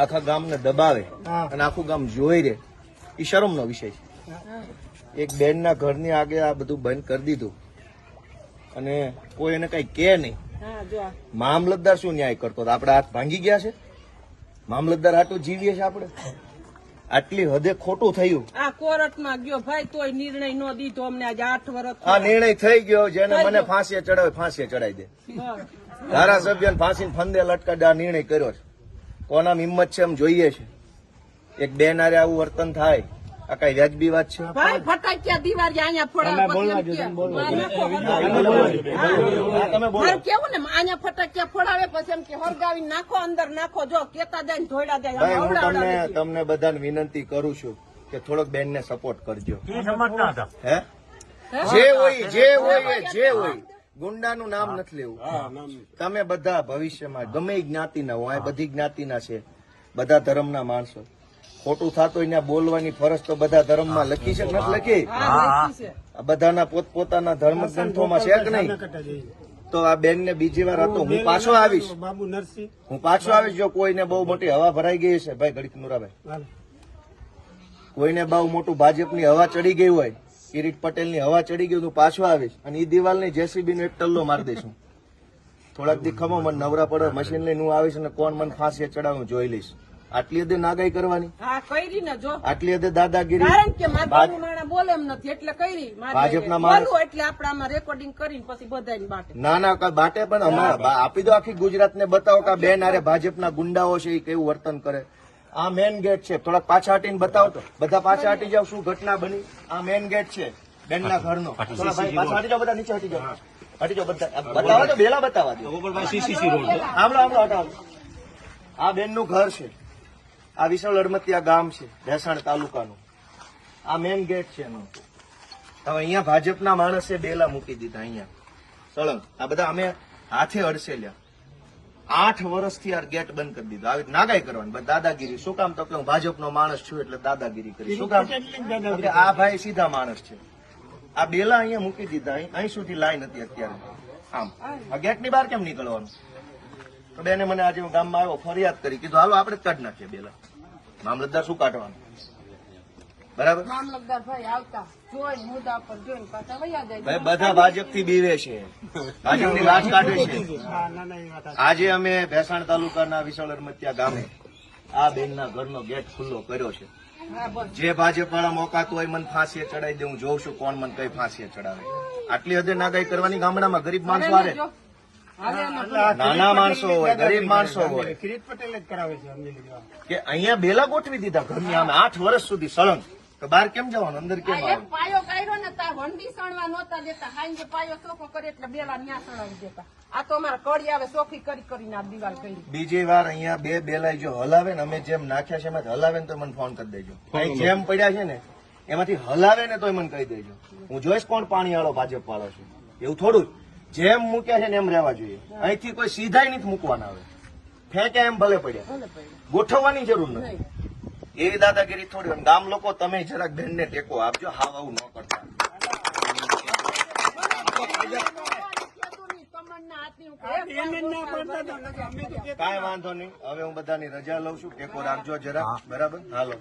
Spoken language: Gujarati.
આખા ગામને દબાવે અને આખું ગામ જોઈ રહે, એ શરમનો વિષય છે. એક બેનના ઘરની આગે આ બધું બંધ કરી દીધું અને કોઈ એને કઈ કે નહીં. મામલતદાર શું ન્યાય કરતો? આપડે હાથ ભાંગી ગયા છે? મામલતદાર આટલું જીવીએ છે આપણે? આટલી હદે ખોટું થયું. આ કોર્ટમાં ગયો ભાઈ, તોય નિર્ણય નો દીધો અમને. આજે 8 વર્ષ આ નિર્ણય થઈ ગયો. જેને મને ફાંસીએ ચડાવે ફાંસીએ ચડાવી દે. ધારાસભ્ય ફાંસીને ફંદે લટકાડે આ નિર્ણય કર્યો છે. કોના હિંમત છે એમ જોઈએ છે. એક બેન આરે આવું વર્તન થાય, આ કઈ વ્યાજબી વાત છે? ભાઈ ફટાકિયા દિવાળી અહીંયા ફોડાવે કેવું ને, અહીંયા ફટાકિયા ફોડાવે પછી એમ કે હરગાવી નાખો, અંદર નાખો. જો કેતા જાય ધોઈડા જાય. હું તમને બધાને વિનંતી કરું છું કે થોડોક બેનને સપોર્ટ કરજો. હે જે હોય ગુંડાનું નામ નથી લેવું. તમે બધા ભવિષ્યમાં ગમે જ્ઞાતિના હો, આ બધી જ્ઞાતિના છે, બધા ધર્મના માણસો. ખોટું થતું એને બોલવાની ફરજ તો બધા ધર્મમાં લખી છે કે નથી લખી? બધાના પોતપોતાના ધર્મ ગ્રંથોમાં છે કે નહીં? તો આ બેન ને બીજી વાર હતો, હું પાછો આવીશ. જો કોઈને બહુ મોટી હવા ભરાઈ ગઈ છે, ભાઈ ગણિત નુરાભાઈ, કોઈને બહુ મોટું ભાજપની હવા ચડી ગઈ હોય, કિરીટ પટેલની હવા ચડી ગઈ, હું પાછો આવીશ અને એ દિવાલની જેસીબી નો એક ટલ્લો મારી દઈશું. થોડાક દીખમો મને નવરા પડે મશીન લઈને હું આવીશ અને કોણ મને ફાંસીએ ચડાવું જોઈ લઈશ. આટલી હદે નાગાઈ કરવાની, આટલી હદે દાદાગીરી. કારણ કે માધવનું માણસ બોલે એમ નથી એટલે કરી. ભાજપના માણસ એટલે આપણે આમાં રેકોર્ડિંગ કરીને પછી બધાને બાટે. ના બાટે પણ અમારા આપી દો, આખી ગુજરાતને બતાવો કે બેન આરે ભાજપના ગુંડાઓ છે એ કેવું વર્તન કરે. આ મેન ગેટ છે, થોડાક પાછા હટીને બતાવો તો. બધા પાછા હટી જાવ, શું ઘટના બની. આ મેન ગેટ છે બેનના ઘરનો. થોડા ભાઈ પાછા હટી જાવ, બધા નીચે હટી જાવ. હટી જાવ બધા, બતાવો તો બેલા બતાવવા દો. આમળો હટાવો. આ બેનનું ઘર છે. આ વિશાળ અડમતિયા ગામ છે, ભેસાણ તાલુકાનું. આ મેન ગેટ છે એનો. હવે અહીંયા ભાજપના માણસે બેલા મૂકી દીધા અહીંયા સળંગ. આ બધા અમે હાથે અડસેલ્યા. 8 વર્ષથી આ ગેટ બંધ કરી દીધો. આવી નાગાઈ કરવાની, દાદાગીરી. શું કામ? તો કે હું ભાજપનો માણસ છું એટલે દાદાગીરી કરી. શું કામ? આ ભાઈ સીધા માણસ છે. આ બેલા અહીંયા મૂકી દીધા. અહીં સુધી લાઈન હતી અત્યારે. આમ આ ગેટની બહાર કેમ નીકળવાનું? તો બેને મને આજે હું ગામમાં આવ્યો, ફરિયાદ કરી, કીધું હાલો આપણે જ કાઢી નાખીએ બેલા. મામલતદાર શું કાઢવાનું? બરાબર. મામલતદાર ભાઈ આવતા જોઈને મુદ્દા પર જોઈને પાછા વયા જાય. ભાઈ બધા ભાજપ થી બીવે છે, ભાજપની લાશ કાઢે છે. આજે અમે ભેસાણ તાલુકાના વિશાળ અડમતિયા ગામે આ બેનના ઘરનો ગેટ ખુલ્લો કર્યો છે. જે ભાજપ વાળા મોકાતું હોય મને ફાંસીએ ચડાવી દે, હું જોઉં છું કોણ મને કઈ ફાંસીએ ચડાવે. આટલી હદે નાગાઈ કરવાની ગામડામાં ગરીબ માણસો આવે, નાના માણસો હોય, ગરીબ માણસો હોય. કિરીટ પટેલ જ કરાવે છે કે અહીંયા બેલા ગોઠવી દીધા ઘરની આમે 8 વર્ષ સુધી સળંગ. તો બહાર કેમ જવાનું, અંદર કેમ આવવાનું? પાયો કાઢ્યો ને ત્યાં વંડી સણવા નહોતા દેતા. હાઈ પાયો ચોખ્ખો કરે એટલે બેલા ન્યા સણાવી દેતા. આ તો અમારા કડી આવે ચોખ્ખી કરીને આ દિવાલ કરી. બીજી વાર અહીંયા બે બેલા જો હલાવે ને, અમે જેમ નાખ્યા છે એમાંથી હલાવે ને તો મને ફોન કરી દેજો. જેમ પડ્યા છે ને એમાંથી હલાવે ને તો મને કહી દેજો. હું જોઈશ કોણ પાણી વાળો ભાજપ વાળો છે. એવું થોડું જેમ મૂક્યા છે ને એમ રહેવા જોઈએ. અહીંથી કોઈ સીધાઈ નથી મૂકવાના. આવે ફેંક્યા એમ ભલે પડ્યા, ગોઠવવાની જરૂર નથી. એવી દાદાગીરી થોડી. ગામ લોકો તમે જરાક બેનને ટેકો આપજો. હાવ આવું ન કરતા. કાંઈ વાંધો નહીં. હવે હું બધાની રજા લઉં છું. ટેકો રાખજો જરાક. બરાબર. હાલો.